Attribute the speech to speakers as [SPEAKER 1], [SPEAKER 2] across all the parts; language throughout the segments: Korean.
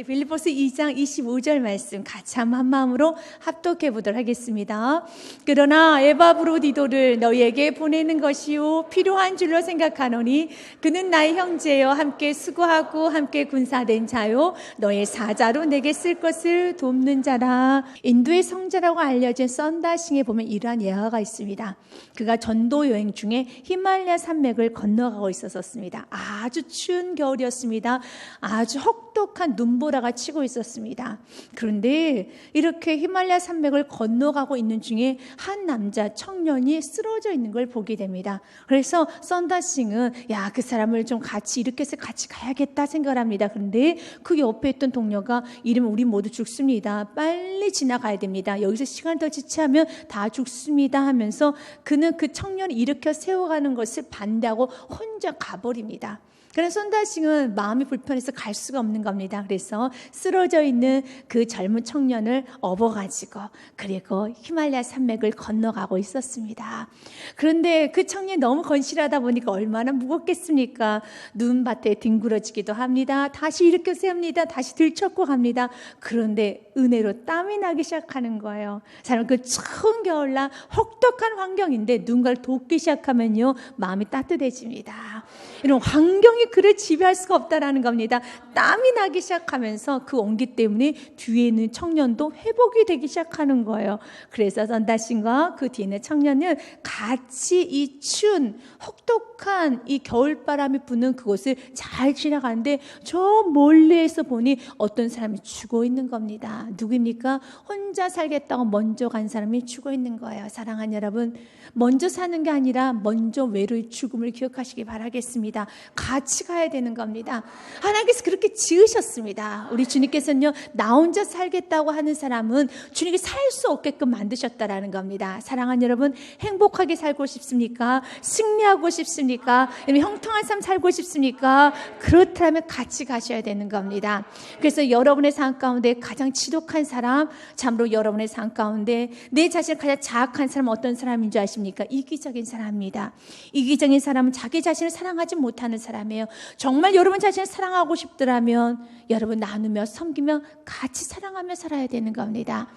[SPEAKER 1] 우리 빌립보서 2장 25절 말씀 같이 한 마음으로 합독해 보도록 하겠습니다. 그러나 에바브로디도를 너희에게 보내는 것이요 필요한 줄로 생각하노니 그는 나의 형제여 함께 수고하고 함께 군사된 자요 너의 사자로 내게 쓸 것을 돕는 자라. 인도의 성자라고 알려진 썬다싱에 보면 이러한 예화가 있습니다. 그가 전도 여행 중에 히말라야 산맥을 건너가고 있었습니다. 아주 추운 겨울이었습니다. 아주 혹독한 눈보라가 치고 있었습니다. 그런데 이렇게 히말라야 산맥을 건너가고 있는 중에 한 남자 청년이 쓰러져 있는 걸 보게 됩니다. 그래서 썬다싱은 그 사람을 좀 같이 이렇게 해서 같이 가야겠다 생각을 합니다. 그런데 그 옆에 있던 동료가 이러면 우리 모두 죽습니다. 빨리 지나가야 됩니다. 여기서 시간을 더 지체하면 다 죽습니다 하면서 그는 그 청년을 일으켜 세워가는 것을 반대하고 혼자 가버립니다. 그래서 썬다싱은 마음이 불편해서 갈 수가 없는 겁니다. 그래서 쓰러져 있는 그 젊은 청년을 업어가지고 그리고 히말라야 산맥을 건너가고 있었습니다. 그런데 그 청년이 너무 건실하다 보니까 얼마나 무겁겠습니까? 눈밭에 뒹굴어지기도 합니다. 다시 일으켜 세웁니다. 다시 들쳤고 갑니다. 그런데 은혜로 땀이 나기 시작하는 거예요. 사람 그 추운 겨울날 혹독한 환경인데 누군가를 돕기 시작하면요 마음이 따뜻해집니다. 이런 환경이 그를 지배할 수가 없다라는 겁니다. 땀이 나기 시작하면서 그 온기 때문에 뒤에 있는 청년도 회복이 되기 시작하는 거예요. 그래서 썬다싱과 그 뒤에 있는 청년은 같이 이 추운 혹독한 이 겨울바람이 부는 그곳을 잘 지나가는데 저 멀리에서 보니 어떤 사람이 죽어 있는 겁니다. 누구입니까? 혼자 살겠다고 먼저 간 사람이 죽어 있는 거예요. 사랑하는 여러분, 먼저 사는 게 아니라 먼저 외로이 죽음을 기억하시기 바라겠습니다. 같이 가야 되는 겁니다. 하나님께서 그렇게 지으셨습니다. 우리 주님께서는요, 나 혼자 살겠다고 하는 사람은 주님께 살 수 없게끔 만드셨다라는 겁니다. 사랑하는 여러분, 행복하게 살고 싶습니까? 승리하고 싶습니까? 형통한 삶 살고 싶습니까? 그렇다면 같이 가셔야 되는 겁니다. 그래서 여러분의 삶 가운데 가장 지독한 사람, 참으로 여러분의 삶 가운데 내 자신을 가장 자학한 사람은 어떤 사람인 줄 아십니까? 이기적인 사람입니다. 이기적인 사람은 자기 자신을 사랑하지 못하는 사람이에요. 정말 여러분 자신을 사랑하고 싶더라면 여러분 나누며 섬기며 같이 사랑하며 살아야 되는 겁니다.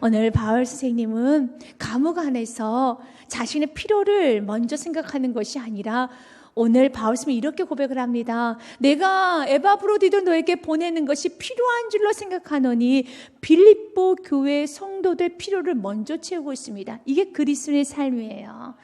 [SPEAKER 1] 오늘 바울 선생님은 감옥 안에서 자신의 필요를 먼저 생각하는 것이 아니라 오늘 바울 선생님이 이렇게 고백을 합니다. 내가 에바브로디도 너에게 보내는 것이 필요한 줄로 생각하노니 빌립보 교회 성도들 필요를 먼저 채우고 있습니다. 이게 그리스도의 삶이에요.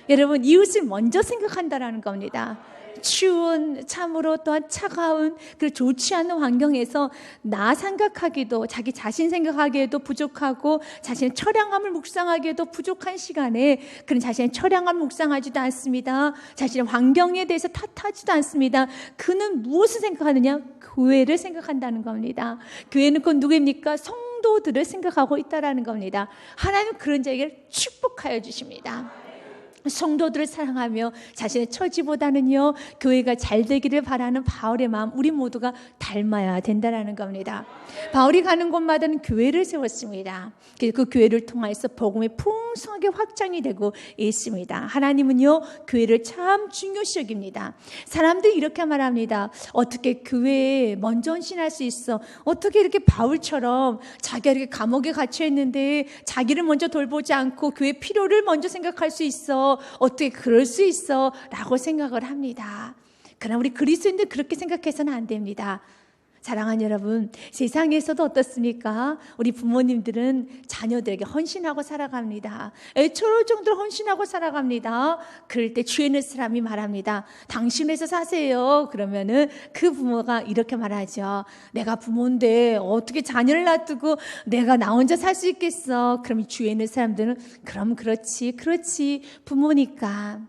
[SPEAKER 1] 여러분, 이웃을 먼저 생각한다라는 겁니다. 추운, 참으로 또한 차가운 그리고 좋지 않은 환경에서 나 생각하기도, 자기 자신 생각하기에도 부족하고 자신의 처량함을 묵상하기에도 부족한 시간에 그런 자신의 처량함을 묵상하지도 않습니다. 자신의 환경에 대해서 탓하지도 않습니다. 그는 무엇을 생각하느냐? 교회를 생각한다는 겁니다. 교회는 곧 누구입니까? 성도들을 생각하고 있다라는 겁니다. 하나님은 그런 자에게 축복하여 주십니다. 성도들을 사랑하며 자신의 처지보다는요 교회가 잘 되기를 바라는 바울의 마음, 우리 모두가 닮아야 된다는 겁니다. 바울이 가는 곳마다는 교회를 세웠습니다. 그 교회를 통해서 복음이 풍성하게 확장이 되고 있습니다. 하나님은요 교회를 참 중요시 여깁니다. 사람들이 이렇게 말합니다. 어떻게 교회에 먼저 헌신할 수 있어? 어떻게 이렇게 바울처럼 자기가 이렇게 감옥에 갇혀 있는데 자기를 먼저 돌보지 않고 교회 필요를 먼저 생각할 수 있어? 어떻게 그럴 수 있어? 라고 생각을 합니다. 그러나 우리 그리스도인들 그렇게 생각해서는 안 됩니다. 사랑하는 여러분, 세상에서도 어떻습니까? 우리 부모님들은 자녀들에게 헌신하고 살아갑니다. 애처로울 정도로 헌신하고 살아갑니다. 그럴 때 주에 있는 사람이 말합니다. 당신에서 사세요. 그러면은 그 부모가 이렇게 말하죠. 내가 부모인데 어떻게 자녀를 놔두고 내가 나 혼자 살 수 있겠어? 그럼 주에 있는 사람들은 그럼 그렇지 부모니까.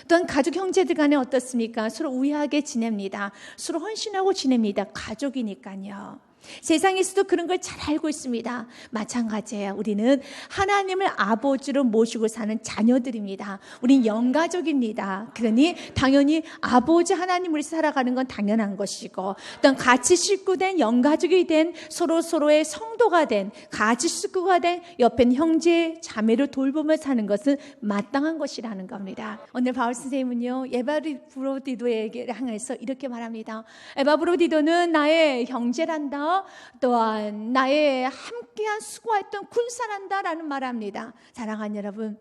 [SPEAKER 1] 또한 가족 형제들 간에 어떻습니까? 서로 우애하게 지냅니다. 서로 헌신하고 지냅니다. 가족이니까요. 세상에서도 그런 걸 잘 알고 있습니다. 마찬가지예요. 우리는 하나님을 아버지로 모시고 사는 자녀들입니다. 우린 영가족입니다. 그러니 당연히 아버지 하나님으로 살아가는 건 당연한 것이고, 또한 같이 식구된 영가족이 된 서로의 성도가 된 같이 식구가 된 옆에 형제 자매를 돌보며 사는 것은 마땅한 것이라는 겁니다. 오늘 바울 선생님은요 에바브로디도에게 향해서 이렇게 말합니다. 에바브로디도는 나의 형제란다. 말합니다. 또한 나의 함께한 수고했던 군사란다라는 말합니다. 사랑하는 여러분,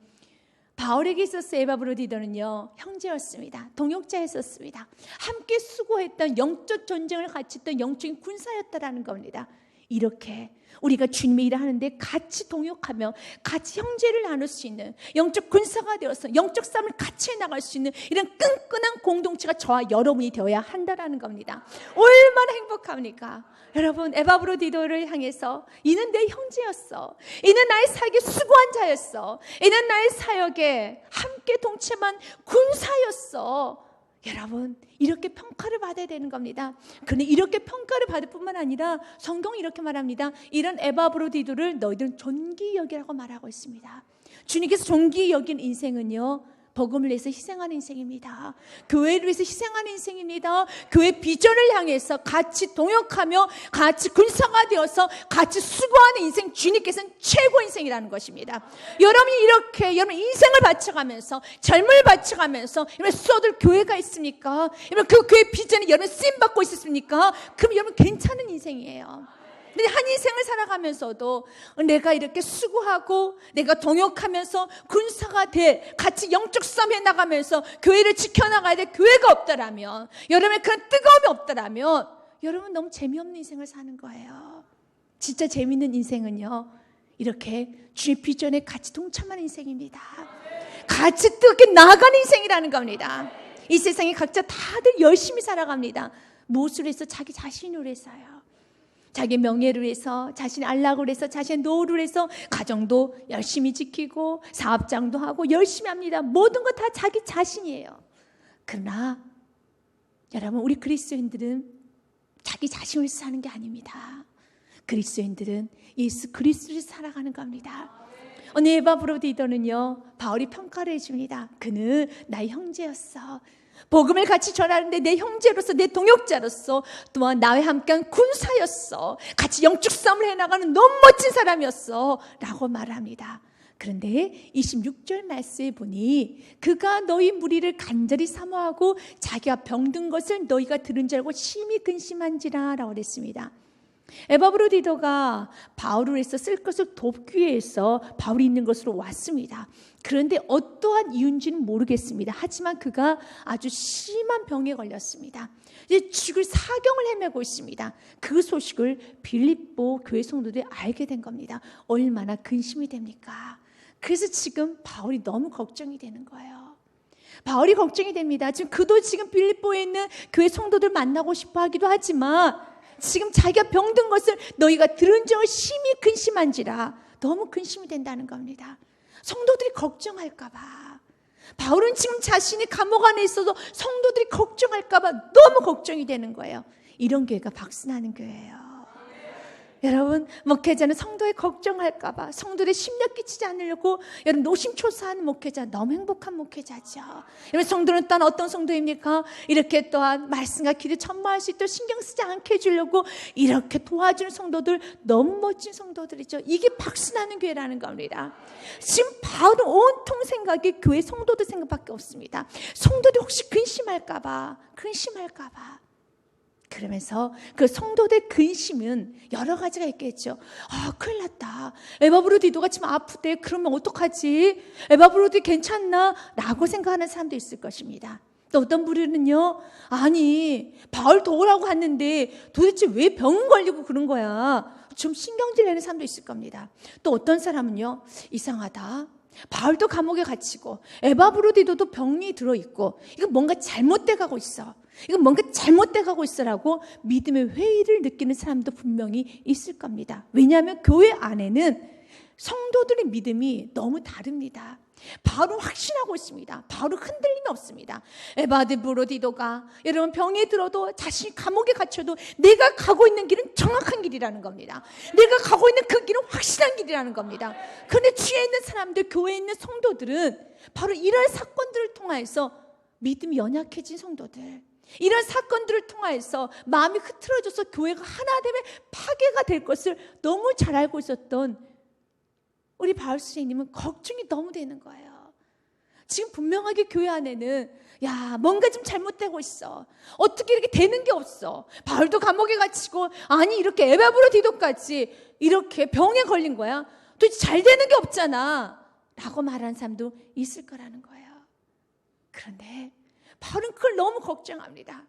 [SPEAKER 1] 바울에게 있어서 에바브로디도는요, 형제였습니다. 동역자였었습니다. 함께 수고했던 영적 전쟁을 같이 했던 영적인 군사였다라는 겁니다. 이렇게 우리가 주님의 일을 하는데 같이 동역하며 같이 형제를 나눌 수 있는 영적 군사가 되어서 영적 싸움을 같이 해나갈 수 있는 이런 끈끈한 공동체가 저와 여러분이 되어야 한다라는 겁니다. 얼마나 행복합니까? 여러분, 에바브로디도를 향해서 이는 내 형제였어, 이는 나의 사역에 수고한 자였어, 이는 나의 사역에 함께 동참한 군사였어. 여러분, 이렇게 평가를 받아야 되는 겁니다. 그런데 이렇게 평가를 받을 뿐만 아니라 성경은 이렇게 말합니다. 이런 에바브로디도를 너희들은 존귀히 여기라고 말하고 있습니다. 주님께서 존귀히 여긴 인생은요, 복음을 위해서 희생하는 인생입니다. 교회를 위해서 희생하는 인생입니다. 교회 비전을 향해서 같이 동역하며 같이 군사가 되어서 같이 수고하는 인생, 주님께서는 최고 인생이라는 것입니다. 여러분이 이렇게 여러분 인생을 바쳐가면서 젊음을 바쳐가면서 여러분 쏟을 교회가 있습니까? 여러분 그 교회 비전이 여러분 쓰임받고 있습니까? 그럼 여러분 괜찮은 인생이에요. 근데 한 인생을 살아가면서도 내가 이렇게 수고하고 내가 동역하면서 군사가 돼 같이 영적 싸움에 나가면서 교회를 지켜나가야 될 교회가 없더라면, 여러분의 그런 뜨거움이 없더라면 여러분 너무 재미없는 인생을 사는 거예요. 진짜 재미있는 인생은요, 이렇게 주의 비전에 같이 동참하는 인생입니다. 같이 뜨겁게 나아가는 인생이라는 겁니다. 이 세상에 각자 다들 열심히 살아갑니다. 무엇을 해서? 자기 자신으로 해서요. 자기 명예를 위해서, 자신의 안락을 위해서, 자신의 노후를 위해서 가정도 열심히 지키고 사업장도 하고 열심히 합니다. 모든 것 다 자기 자신이에요. 그러나 여러분, 우리 그리스도인들은 자기 자신을 사는 게 아닙니다. 그리스도인들은 예수 그리스도를 살아가는 겁니다. 오늘 에바브로디도는요, 바울이 평가를 해줍니다. 그는 나의 형제였어. 복음을 같이 전하는데 내 형제로서, 내 동역자로서, 또한 나와 함께한 군사였어. 같이 영적 싸움을 해나가는 너무 멋진 사람이었어 라고 말합니다. 그런데 26절 말씀에 보니 그가 너희 무리를 간절히 사모하고 자기가 병든 것을 너희가 들은 줄 알고 심히 근심한지라 라고 그랬습니다. 에바브로디도가 바울을 위해서 쓸 것을 돕기 위해서 바울이 있는 것으로 왔습니다. 그런데 어떠한 이유인지는 모르겠습니다. 하지만 그가 아주 심한 병에 걸렸습니다. 이제 죽을 사경을 헤매고 있습니다. 그 소식을 빌립보 교회 성도들이 알게 된 겁니다. 얼마나 근심이 됩니까? 그래서 지금 바울이 너무 걱정이 되는 거예요. 바울이 걱정이 됩니다. 지금 그도 지금 빌립보에 있는 교회 성도들 만나고 싶어 하기도 하지만 지금 자기가 병든 것을 너희가 들은 줄 심히 근심한지라, 너무 근심이 된다는 겁니다. 성도들이 걱정할까 봐. 바울은 지금 자신이 감옥 안에 있어도 성도들이 걱정할까 봐 너무 걱정이 되는 거예요. 이런 교회가 박순하는 교회예요. 여러분, 목회자는 성도의 걱정할까 봐, 성도들의 심력 끼치지 않으려고 여러분 노심초사하는 목회자, 너무 행복한 목회자죠. 여러분, 성도는 또한 어떤 성도입니까? 이렇게 또한 말씀과 기도 전무할 수 있도록 신경 쓰지 않게 해주려고 이렇게 도와주는 성도들, 너무 멋진 성도들이죠. 이게 박순하는 교회라는 겁니다. 지금 바울은 온통 생각이 교회 성도들 생각밖에 없습니다. 성도들이 혹시 근심할까 봐. 그러면서 그 성도들 근심은 여러 가지가 있겠죠. 큰일 났다. 에바브로디도가 지금 아프대. 그러면 어떡하지? 에바브로디 괜찮나? 라고 생각하는 사람도 있을 것입니다. 또 어떤 부류는요, 아니 바울 도우라고 했는데 도대체 왜 병 걸리고 그런 거야? 좀 신경질 내는 사람도 있을 겁니다. 또 어떤 사람은요, 이상하다. 바울도 감옥에 갇히고 에바브로디도도 병이 들어있고 이거 뭔가 잘못돼 가고 있어. 이건 뭔가 잘못돼 가고 있어라고 믿음의 회의를 느끼는 사람도 분명히 있을 겁니다. 왜냐하면 교회 안에는 성도들의 믿음이 너무 다릅니다. 바울은 확신하고 있습니다. 바울은 흔들림이 없습니다. 에바브로디도가 여러분 병에 들어도 자신이 감옥에 갇혀도 내가 가고 있는 길은 정확한 길이라는 겁니다. 내가 가고 있는 그 길은 확실한 길이라는 겁니다. 그런데 주위에 있는 사람들, 교회에 있는 성도들은 바로 이런 사건들을 통해서 믿음이 연약해진 성도들, 이런 사건들을 통해서 마음이 흐트러져서 교회가 하나 되면 파괴가 될 것을 너무 잘 알고 있었던 우리 바울 선생님은 걱정이 너무 되는 거예요. 지금 분명하게 교회 안에는 야, 뭔가 좀 잘못되고 있어. 어떻게 이렇게 되는 게 없어. 바울도 감옥에 갇히고, 아니 이렇게 에바브로디도까지 이렇게 병에 걸린 거야. 도대체 잘 되는 게 없잖아 라고 말하는 사람도 있을 거라는 거예요. 그런데 바울은 그걸 너무 걱정합니다.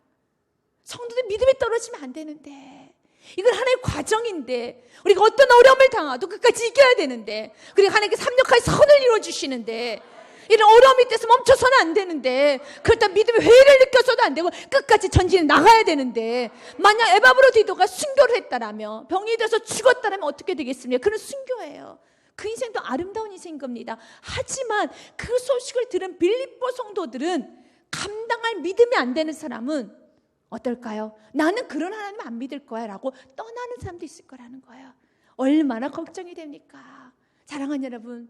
[SPEAKER 1] 성도들 믿음이 떨어지면 안 되는데, 이건 하나의 과정인데, 우리가 어떤 어려움을 당해도 끝까지 이겨야 되는데, 그리고 하나님께서 합력하여 선을 이루어주시는데, 이런 어려움이 있어서 멈춰서는 안 되는데, 그렇다 믿음의 회의를 느껴서도 안 되고 끝까지 전진해 나가야 되는데, 만약 에바브로디도가 순교를 했다라면, 병이 들어서 죽었다라면 어떻게 되겠습니까? 그는 순교예요. 그 인생도 아름다운 인생인 겁니다. 하지만 그 소식을 들은 빌립보 성도들은, 감당할 믿음이 안 되는 사람은 어떨까요? 나는 그런 하나님 안 믿을 거야 라고 떠나는 사람도 있을 거라는 거예요. 얼마나 걱정이 됩니까? 사랑하는 여러분,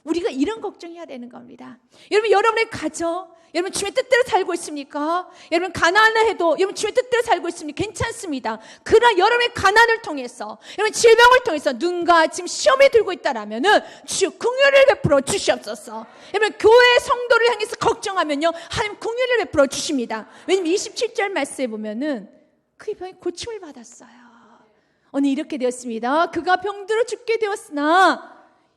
[SPEAKER 1] 우리가 이런 걱정해야 되는 겁니다. 여러분, 여러분의 가정, 여러분 주의 뜻대로 살고 있습니까? 여러분 가난을 해도 여러분 주의 뜻대로 살고 있습니까? 괜찮습니다. 그러나 여러분의 가난을 통해서, 여러분 질병을 통해서 누군가 지금 시험에 들고 있다라면은 주여 긍휼을 베풀어 주시옵소서. 여러분 교회 성도를 향해서 걱정하면요, 하나님 긍휼을 베풀어 주십니다. 왜냐면 27절 말씀에 보면은 그 병이 고침을 받았어요. 오늘 이렇게 되었습니다. 그가 병들어 죽게 되었으나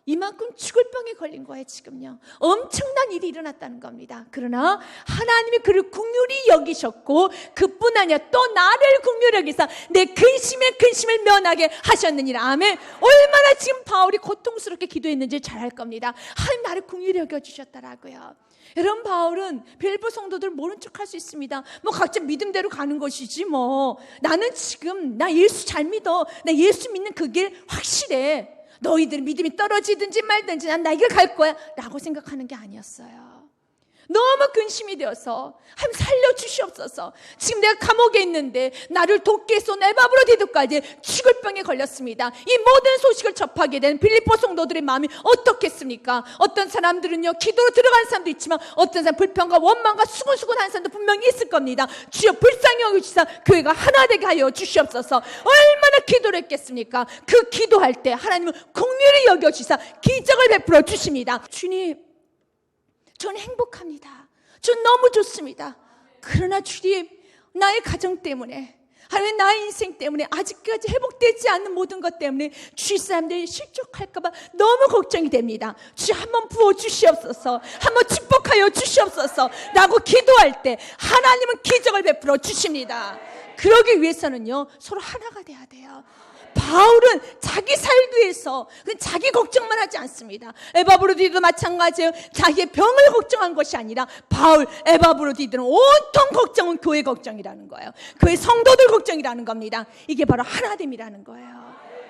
[SPEAKER 1] 이만큼 죽을 병에 걸린 거예요. 지금요 엄청난 일이 일어났다는 겁니다. 그러나 하나님이 그를 긍휼히 여기셨고, 그뿐 아니라 또 나를 긍휼히 여기사 내 근심의 근심을 면하게 하셨느니라. 아멘. 얼마나 지금 바울이 고통스럽게 기도했는지 잘 알 겁니다. 하나님 나를 긍휼히 여겨주셨다라고요. 여러분, 바울은 빌립보 성도들 모른 척 할 수 있습니다. 뭐 각자 믿음대로 가는 것이지 뭐, 나는 지금 나 예수 잘 믿어, 나 예수 믿는 그 길 확실해, 너희들 믿음이 떨어지든지 말든지 난 나 길 갈 거야 라고 생각하는 게 아니었어요. 너무 근심이 되어서 하나님 살려주시옵소서. 지금 내가 감옥에 있는데 나를 돕게 쏜 에바브로디도까지 죽을 병에 걸렸습니다. 이 모든 소식을 접하게 된 빌립보 성도들의 마음이 어떻겠습니까? 어떤 사람들은요 기도로 들어가는 사람도 있지만, 어떤 사람 불평과 원망과 수근수근하는 사람도 분명히 있을 겁니다. 주여 불쌍히 여기시사 교회가 하나 되게 하여 주시옵소서. 얼마나 기도를 했겠습니까? 그 기도할 때 하나님은 긍휼히 여겨주시사 기적을 베풀어 주십니다. 주님, 저는 행복합니다. 전 너무 좋습니다. 그러나 주님, 나의 가정 때문에, 하나님 나의 인생 때문에, 아직까지 회복되지 않는 모든 것 때문에 주위 사람들이 실족할까봐 너무 걱정이 됩니다. 주 한번 부어주시옵소서, 한번 축복하여 주시옵소서 라고 기도할 때 하나님은 기적을 베풀어 주십니다. 그러기 위해서는요 서로 하나가 돼야 돼요. 바울은 자기 살기 위해서 자기 걱정만 하지 않습니다. 에바브로디도 마찬가지예요. 자기의 병을 걱정한 것이 아니라 바울, 에바브로디들은 온통 걱정은 교회 걱정이라는 거예요. 교회 성도들 걱정이라는 겁니다. 이게 바로 하나됨이라는 거예요.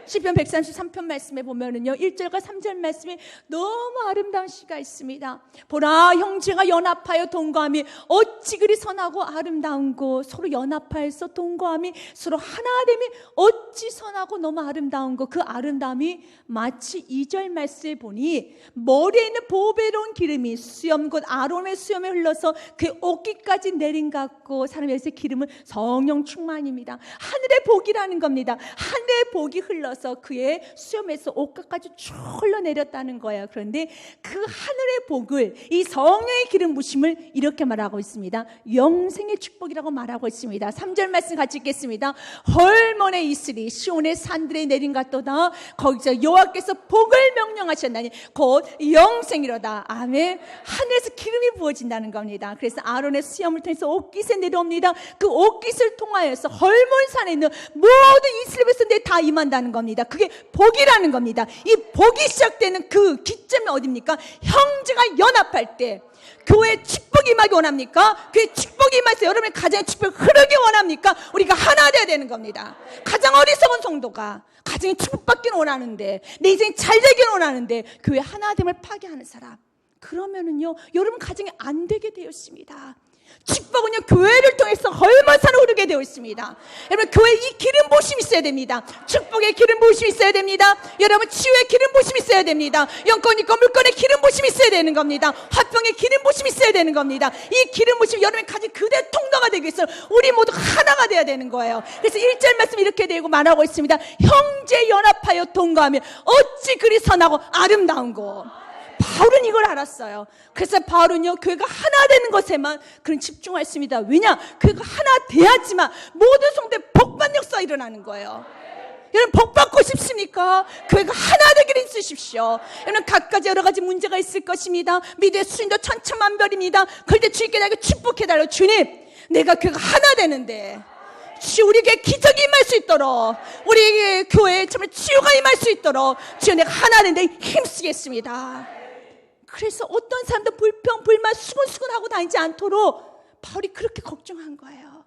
[SPEAKER 1] 시편 133편 말씀에 보면은요 1절과 3절 말씀에 너무 아름다운 시가 있습니다. 보라, 형제가 연합하여 동거함이 어찌 그리 선하고 아름다운고, 서로 연합하여서 동거함이 서로 하나됨이 어찌 선하고 너무 아름다운고, 그 아름다움이 마치 2절 말씀에 보니 머리에 있는 보배로운 기름이 수염 곧 아론의 수염에 흘러서 그의 옷깃까지 내린 것 같고, 사람의 여기서 기름은 성령 충만입니다. 하늘의 복이라는 겁니다. 하늘의 복이 흘러 그의 수염에서 옷가까지 쭉 흘러내렸다는 거예요. 그런데 그 하늘의 복을, 이 성령의 기름 부심을 이렇게 말하고 있습니다. 영생의 축복이라고 말하고 있습니다. 3절 말씀 같이 읽겠습니다. 헐몬에 있으리 시온의 산들에 내린 같도다. 거기서 여호와께서 복을 명령하셨나니 곧 영생이로다. 아멘. 하늘에서 기름이 부어진다는 겁니다. 그래서 아론의 수염을 통해서 옷깃에 내려옵니다. 그 옷깃을 통하여서 헐몬산에 있는 모든 이스라엘 백성들이 다 임한다는 겁니다. 그게 복이라는 겁니다. 이 복이 시작되는 그 기점이 어디입니까? 형제가 연합할 때 교회에 축복이 임하기 원합니까? 교회에 축복이 임해서 여러분의 가정에 축복이 흐르기 원합니까? 우리가 하나 되어야 되는 겁니다. 가장 어리석은 성도가 가정에 축복받기는 원하는데, 내 인생이 잘 되기는 원하는데 교회 하나됨을 파괴하는 사람, 그러면은요 여러분 가정이 안 되게 되어 있습니다. 축복은요 교회를 통해서 헐몬산으로 흐르게 되어 있습니다. 여러분 교회에 이 기름 부심이 있어야 됩니다. 축복의 기름 부심이 있어야 됩니다. 여러분 치유의 기름 부심이 있어야 됩니다. 영권 있고 물권의 기름 부심이 있어야 되는 겁니다. 화평의 기름 부심이 있어야 되는 겁니다. 이 기름 부심이 여러분이 가진 그대 통로가 되기 위해서 우리 모두 하나가 되어야 되는 거예요. 그래서 1절 말씀 이렇게 되고 말하고 있습니다. 형제 연합하여 동거하며 어찌 그리 선하고 아름다운고. 바울은 이걸 알았어요. 그래서 바울은요, 교회가 하나 되는 것에만 그런 집중했습니다. 왜냐? 교회가 하나 돼야지만 모든 성도의 복받는 역사가 일어나는 거예요. 여러분, 복 받고 싶습니까? 교회가 하나 되기를 있으십시오. 여러분, 각가지 여러 가지 문제가 있을 것입니다. 미래의 수준도 천차만별입니다. 그럴 때 주님께 나에게 축복해달라고. 주님, 내가 교회가 하나 되는데 주 우리에게 기적이 임할 수 있도록, 우리에게 교회에 정말 치유가 임할 수 있도록 주여 내가 하나 되는데 힘쓰겠습니다. 그래서 어떤 사람도 불평, 불만, 수근수근하고 다니지 않도록 바울이 그렇게 걱정한 거예요.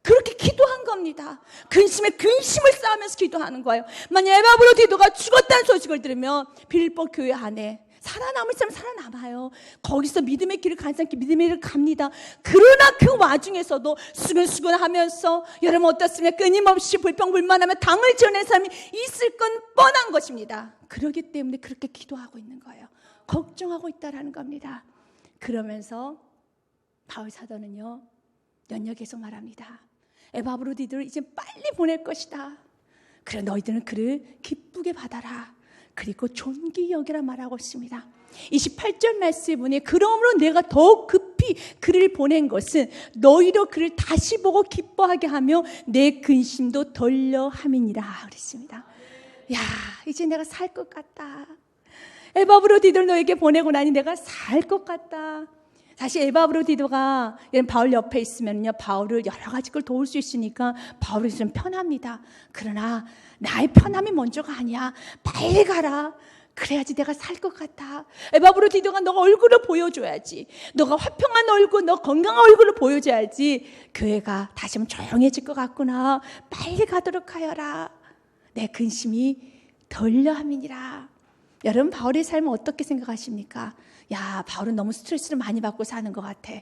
[SPEAKER 1] 그렇게 기도한 겁니다. 근심에 근심을 쌓으면서 기도하는 거예요. 만약 에바브로디도가 죽었다는 소식을 들으면 빌립보 교회 안에 살아남을 사람 살아남아요. 거기서 믿음의 길을 가는 사람 믿음의 길을 갑니다. 그러나 그 와중에서도 수근수근하면서, 여러분 어떻습니까? 끊임없이 불평불만하며 당을 지어낸 사람이 있을 건 뻔한 것입니다. 그렇기 때문에 그렇게 기도하고 있는 거예요. 걱정하고 있다라는 겁니다. 그러면서 바울 사도는요, 연역해서 말합니다. 에바브로디들을 이제 빨리 보낼 것이다. 그래, 너희들은 그를 기쁘게 받아라. 그리고 존귀 여기라 말하고 있습니다. 28절 말씀에 보니, 그러므로 내가 더욱 급히 그를 보낸 것은 너희로 그를 다시 보고 기뻐하게 하며 내 근심도 덜려 함이니라 그랬습니다. 야, 이제 내가 살 것 같다. 에바브로디들 너에게 보내고 나니 내가 살 것 같다. 사실 에바브로디도가 바울 옆에 있으면요, 바울을 여러 가지 걸 도울 수 있으니까 바울이 좀 편합니다. 그러나 나의 편함이 먼저가 아니야. 빨리 가라. 그래야지 내가 살 것 같아. 에바브로디도가 너가 얼굴을 보여줘야지. 너가 화평한 얼굴, 너 건강한 얼굴을 보여줘야지 교회가 다시 한번 조용해질 것 같구나. 빨리 가도록 하여라. 내 근심이 덜려 함이니라. 여러분, 바울의 삶은 어떻게 생각하십니까? 야, 바울은 너무 스트레스를 많이 받고 사는 것 같아.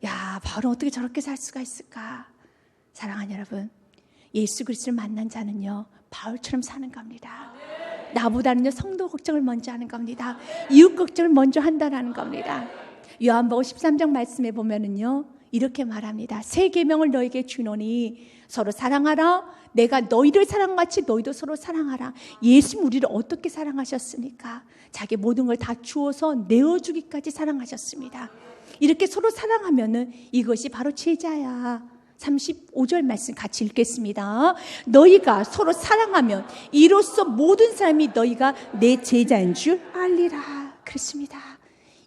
[SPEAKER 1] 야, 바울은 어떻게 저렇게 살 수가 있을까? 사랑하는 여러분, 예수 그리스도를 만난 자는요, 바울처럼 사는 겁니다. 나보다는요, 성도 걱정을 먼저 하는 겁니다. 이웃 걱정을 먼저 한다는 겁니다. 요한복음 13장 말씀에 보면은요, 이렇게 말합니다. 새 계명을 너에게 주노니 서로 사랑하라. 내가 너희를 사랑같이 너희도 서로 사랑하라. 예수님 우리를 어떻게 사랑하셨습니까? 자기 모든 걸 다 주어서 내어주기까지 사랑하셨습니다. 이렇게 서로 사랑하면은 이것이 바로 제자야. 35절 말씀 같이 읽겠습니다. 너희가 서로 사랑하면 이로써 모든 사람이 너희가 내 제자인 줄 알리라. 그렇습니다.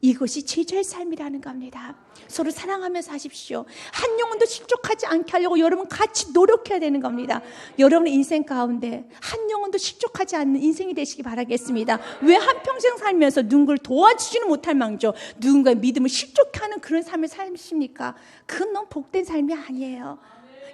[SPEAKER 1] 이것이 제자의 삶이라는 겁니다. 서로 사랑하면서 하십시오. 한 영혼도 실족하지 않게 하려고 여러분 같이 노력해야 되는 겁니다. 여러분의 인생 가운데 한 영혼도 실족하지 않는 인생이 되시기 바라겠습니다. 왜 한평생 살면서 누군가를 도와주지는 못할 망정 누군가의 믿음을 실족하는 그런 삶을 사십니까? 그건 너무 복된 삶이 아니에요.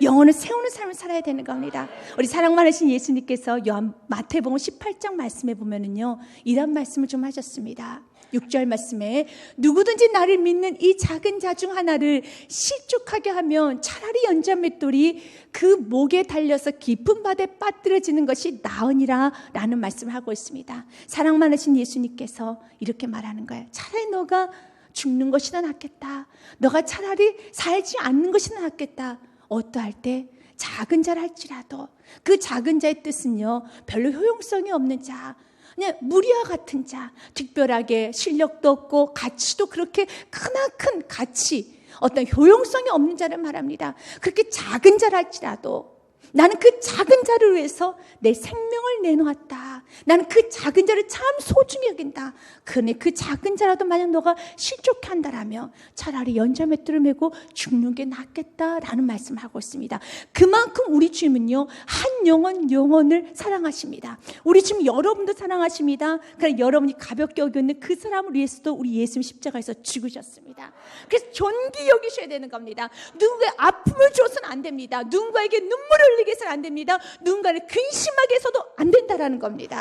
[SPEAKER 1] 영혼을 세우는 삶을 살아야 되는 겁니다. 우리 사랑 많으신 예수님께서 마태복음 18장 말씀에 보면은요, 이런 말씀을 좀 하셨습니다. 6절 말씀에 누구든지 나를 믿는 이 작은 자 중 하나를 실족하게 하면 차라리 연자맷돌이 그 목에 달려서 깊은 바다에 빠뜨려지는 것이 나으니라 라는 말씀을 하고 있습니다. 사랑 많으신 예수님께서 이렇게 말하는 거예요. 차라리 너가 죽는 것이 더 낫겠다. 너가 차라리 살지 않는 것이 더 낫겠다. 어떠할 때 작은 자를 할지라도 그 작은 자의 뜻은요, 별로 효용성이 없는 자, 그냥 무리와 같은 자, 특별하게 실력도 없고 가치도 그렇게 크나큰 가치, 어떤 효용성이 없는 자를 말합니다. 그렇게 작은 자를 할지라도 나는 그 작은 자를 위해서 내 생명을 내놓았다. 나는 그 작은 자를 참 소중히 여긴다. 그러니 그 작은 자라도 만약 너가 실족해 한다라면 차라리 연자맷돌을 메고 죽는 게 낫겠다라는 말씀을 하고 있습니다. 그만큼 우리 주님은요, 한 영혼을 사랑하십니다. 우리 주님 여러분도 사랑하십니다. 그러나 여러분이 가볍게 여기는 그 사람을 위해서도 우리 예수님 십자가에서 죽으셨습니다. 그래서 존귀 여기셔야 되는 겁니다. 누군가의 아픔을 줘서는 안 됩니다. 누군가에게 눈물을 흘리게 해서는 안 됩니다. 누군가를 근심하게 해서도 안 된다라는 겁니다.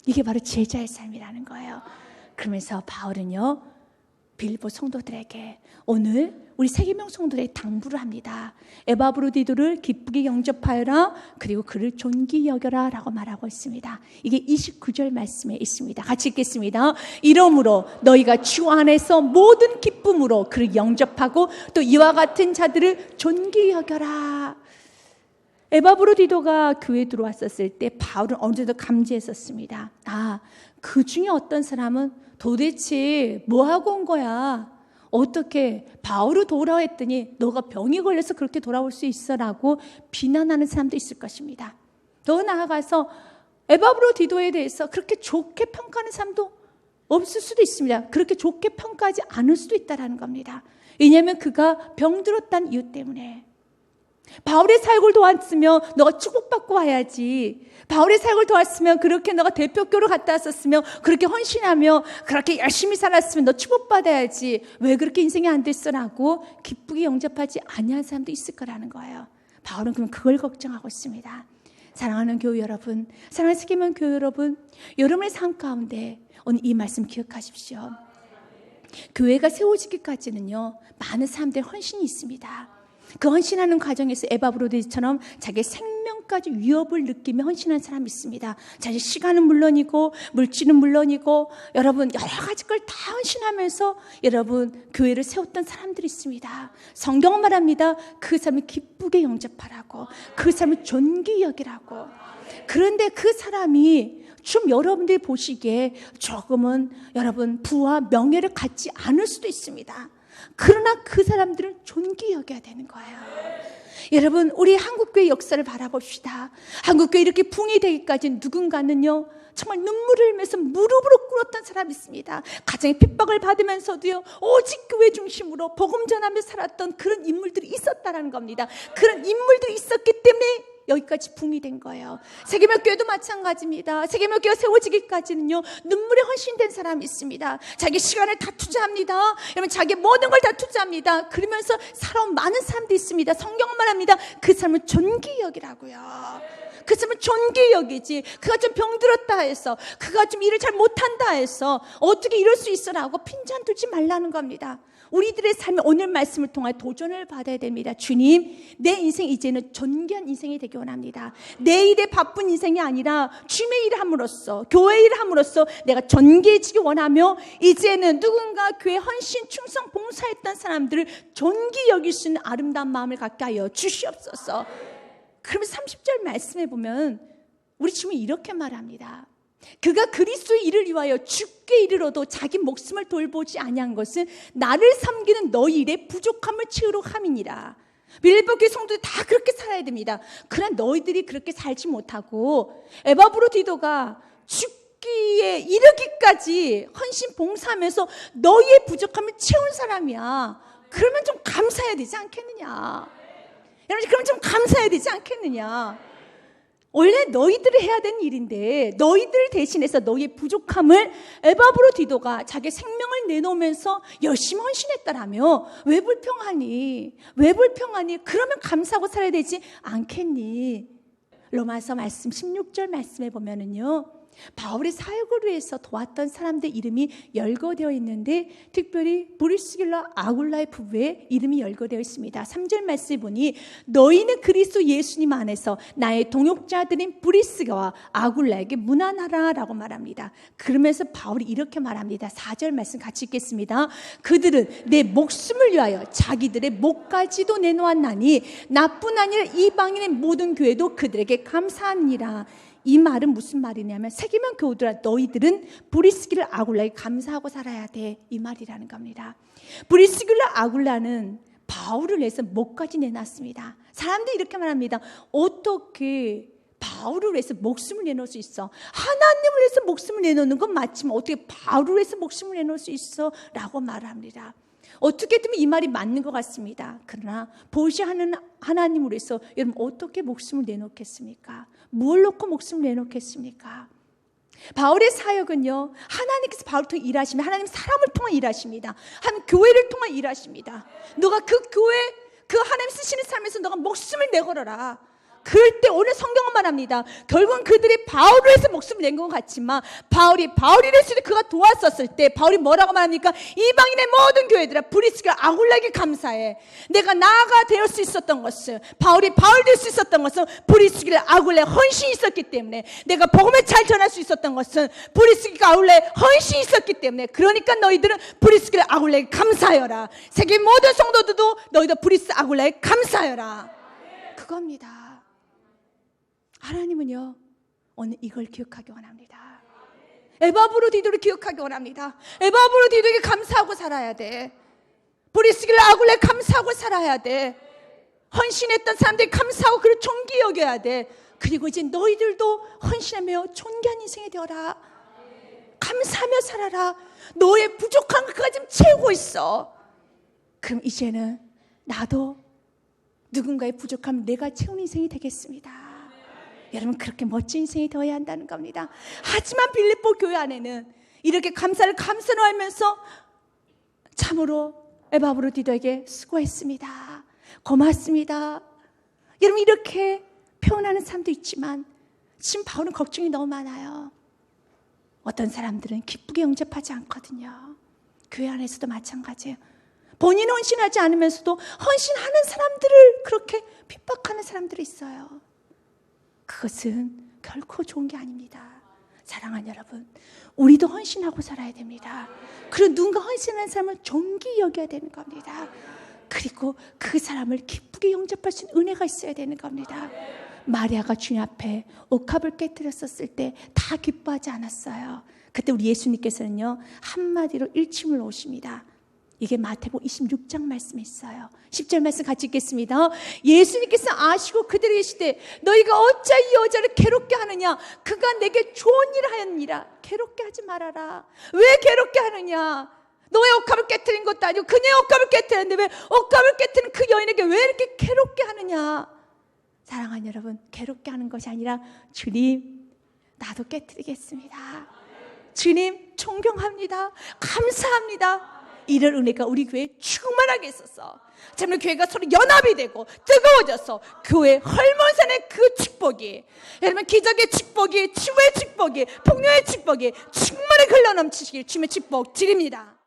[SPEAKER 1] 이게 바로 제자의 삶이라는 거예요. 그러면서 바울은요, 빌립보 성도들에게 오늘 우리 세계명 성도들에게 당부를 합니다. 에바브로디도를 기쁘게 영접하여라. 그리고 그를 존귀 여겨라 라고 말하고 있습니다. 이게 29절 말씀에 있습니다. 같이 읽겠습니다. 이러므로 너희가 주 안에서 모든 기쁨으로 그를 영접하고 또 이와 같은 자들을 존귀 여겨라. 에바브로디도가 교회에 들어왔었을 때 바울은 어느 정도 감지했었습니다. 그 중에 어떤 사람은 도대체 뭐하고 온 거야? 어떻게 바울을 도우라고 했더니 너가 병이 걸려서 그렇게 돌아올 수 있어라고 비난하는 사람도 있을 것입니다. 더 나아가서 에바브로디도에 대해서 그렇게 좋게 평가하는 사람도 없을 수도 있습니다. 그렇게 좋게 평가하지 않을 수도 있다는 겁니다. 왜냐하면 그가 병들었다는 이유 때문에. 바울의 사역을 도왔으면 너가 축복받고 와야지. 바울의 사역을 도왔으면 그렇게 너가 대표교로 갔다 왔었으면 그렇게 헌신하며 그렇게 열심히 살았으면 너 축복받아야지. 왜 그렇게 인생이 안 됐어라고 기쁘게 영접하지 아니한 사람도 있을 거라는 거예요. 바울은 그럼 그걸 걱정하고 있습니다. 사랑하는 교회 여러분, 사랑하는 세계명 교회 여러분, 여러분의 삶 가운데 오늘 이 말씀 기억하십시오. 교회가 세워지기까지는요, 많은 사람들의 헌신이 있습니다. 그 헌신하는 과정에서 에바브로디처럼 자기 생명까지 위협을 느끼며 헌신하는 사람이 있습니다. 자기 시간은 물론이고 물질은 물론이고 여러분 여러 가지 걸 다 헌신하면서 여러분 교회를 세웠던 사람들이 있습니다. 성경은 말합니다. 그 사람을 기쁘게 영접하라고, 그 사람을 존귀 여기라고. 그런데 그 사람이 좀 여러분들이 보시기에 조금은 여러분 부와 명예를 갖지 않을 수도 있습니다. 그러나 그 사람들은 존귀 여겨야 되는 거예요. 여러분, 우리 한국교회 역사를 바라봅시다. 한국교회 이렇게 붕이 되기까지 누군가는요, 정말 눈물을 흘리면서 무릎으로 꿇었던 사람이 있습니다. 가정의 핍박을 받으면서도요, 오직 교회 중심으로 복음 전하며 살았던 그런 인물들이 있었다는 겁니다. 그런 인물들이 있었기 때문에 여기까지 붕이 된 거예요. 세계명교회도 마찬가지입니다. 세계명교회가 세워지기까지는요, 눈물에 헌신된 사람이 있습니다. 자기 시간을 다 투자합니다. 여러분, 자기 모든 걸 다 투자합니다. 그러면서 살아온 많은 사람들이 있습니다. 성경은 말합니다. 그 사람은 존귀 여기라고요. 그 사람은 존귀 여기지. 그가 좀 병들었다 해서, 그가 좀 일을 잘 못한다 해서 어떻게 이럴 수 있어라고 핀잔 두지 말라는 겁니다. 우리들의 삶에 오늘 말씀을 통해 도전을 받아야 됩니다. 주님, 내 인생 이제는 존귀한 인생이 되기 원합니다. 내 일에 바쁜 인생이 아니라 주님의 일을 함으로써, 교회 일을 함으로써 내가 존귀해지기 원하며 이제는 누군가 교회 헌신, 충성, 봉사했던 사람들을 존귀 여길 수 있는 아름다운 마음을 갖게 하여 주시옵소서. 그러면 30절 말씀해 보면 우리 주님이 이렇게 말합니다. 그가 그리스도의 일을 위하여 죽게 이르러도 자기 목숨을 돌보지 아니한 것은 나를 섬기는 너희 일의 부족함을 채우려 함이니라. 빌립보 교회 성도들 다 그렇게 살아야 됩니다. 그러나 너희들이 그렇게 살지 못하고 에바브로디도가 죽기에 이르기까지 헌신 봉사하면서 너희의 부족함을 채운 사람이야. 그러면 좀 감사해야 되지 않겠느냐. 여러분, 그러면 좀 감사해야 되지 않겠느냐. 원래 너희들이 해야 되는 일인데 너희들 대신해서 너희의 부족함을 에바브로디도가 자기 생명을 내놓으면서 열심히 헌신했다라며 왜 불평하니? 왜 불평하니? 그러면 감사하고 살아야 되지 않겠니? 로마서 말씀 16절 말씀에 보면은요, 바울의 사역을 위해서 도왔던 사람들 이름이 열거되어 있는데 특별히 브리스길라 아굴라의 부부의 이름이 열거되어 있습니다. 3절 말씀에 보니 너희는 그리스도 예수님 안에서 나의 동역자들인 브리스가와 아굴라에게 문안하라 라고 말합니다. 그러면서 바울이 이렇게 말합니다. 4절 말씀 같이 읽겠습니다. 그들은 내 목숨을 위하여 자기들의 목까지도 내놓았나니 나뿐 아니라 이방인의 모든 교회도 그들에게 감사하니라. 이 말은 무슨 말이냐면 세계명 교우들아, 너희들은 브리스길라 아굴라에 감사하고 살아야 돼, 이 말이라는 겁니다. 브리스길라 아굴라는 바울을 위해서 목까지 내놨습니다. 사람들이 이렇게 말합니다. 어떻게 바울을 위해서 목숨을 내놓을 수 있어? 하나님을 위해서 목숨을 내놓는 건 맞지만 어떻게 바울을 위해서 목숨을 내놓을 수 있어? 라고 말합니다. 어떻게 되면 이 말이 맞는 것 같습니다. 그러나 보시하는 하나님을 위해서 여러분 어떻게 목숨을 내놓겠습니까? 뭘 놓고 목숨을 내놓겠습니까? 바울의 사역은요, 하나님께서 바울을 통해 일하시면 하나님 사람을 통해 일하십니다. 하나님 교회를 통해 일하십니다. 너가 그 교회, 그 하나님 쓰시는 삶에서 너가 목숨을 내걸어라. 그럴 때 오늘 성경은 말합니다. 결국은 그들이 바울을 위해서 목숨을 낸 것 같지만 바울이 됐을 때 그가 도왔었을 때 바울이 뭐라고 말합니까? 이방인의 모든 교회들아 브리스가 아굴라에게 감사해. 내가 나아가 될 수 있었던 것은 바울이 바울 될 수 있었던 것은 브리스가 아굴라에 헌신이 있었기 때문에, 내가 복음을 잘 전할 수 있었던 것은 브리스가 아굴라에 헌신이 있었기 때문에, 그러니까 너희들은 브리스가 아굴라에게 감사하여라. 세계 모든 성도들도 너희도 브리스 아굴라에 감사하여라. 그겁니다. 하나님은요, 오늘 이걸 기억하기 원합니다. 에바브로디도를 기억하기 원합니다. 에바브로디도에게 감사하고 살아야 돼. 브리스길라 아굴레 감사하고 살아야 돼. 헌신했던 사람들이 감사하고 그를 존귀 여겨야 돼. 그리고 이제 너희들도 헌신하며 존귀한 인생이 되어라. 감사하며 살아라. 너의 부족한 것까지 지금 채우고 있어. 그럼 이제는 나도 누군가의 부족함을 내가 채우는 인생이 되겠습니다. 여러분, 그렇게 멋진 인생이 되어야 한다는 겁니다. 하지만 빌립보 교회 안에는 이렇게 감사를 감사하면서 참으로 에바브로디도에게 수고했습니다, 고맙습니다, 여러분 이렇게 표현하는 사람도 있지만 지금 바울은 걱정이 너무 많아요. 어떤 사람들은 기쁘게 영접하지 않거든요. 교회 안에서도 마찬가지예요. 본인 헌신하지 않으면서도 헌신하는 사람들을 그렇게 핍박하는 사람들이 있어요. 그것은 결코 좋은 게 아닙니다. 사랑하는 여러분, 우리도 헌신하고 살아야 됩니다. 그리고 누군가 헌신하는 사람을 존귀 여겨야 되는 겁니다. 그리고 그 사람을 기쁘게 영접할 수 있는 은혜가 있어야 되는 겁니다. 마리아가 주님 앞에 옥합을 깨뜨렸었을 때 다 기뻐하지 않았어요. 그때 우리 예수님께서는요, 한마디로 일침을 놓으십니다. 이게 마태복음 26장 말씀에 있어요. 10절 말씀 같이 읽겠습니다. 예수님께서 아시고 그들에게 이르시되 너희가 어찌 이 여자를 괴롭게 하느냐? 그가 내게 좋은 일을 하였느니라. 괴롭게 하지 말아라. 왜 괴롭게 하느냐? 너의 옥합을 깨뜨린 것도 아니고 그녀의 옥합을 깨뜨렸는데 왜 옥합을 깨뜨린 그 여인에게 왜 이렇게 괴롭게 하느냐? 사랑하는 여러분, 괴롭게 하는 것이 아니라 주님, 나도 깨뜨리겠습니다. 주님, 존경합니다. 감사합니다. 이런 은혜가 우리 교회에 충만하게 있어서 정말 교회가 서로 연합이 되고 뜨거워져서 교회 헐몬산의 그 축복이, 여러분 기적의 축복이, 치유의 축복이, 폭력의 축복이 충만히 흘러넘치시길 주님의 축복 드립니다.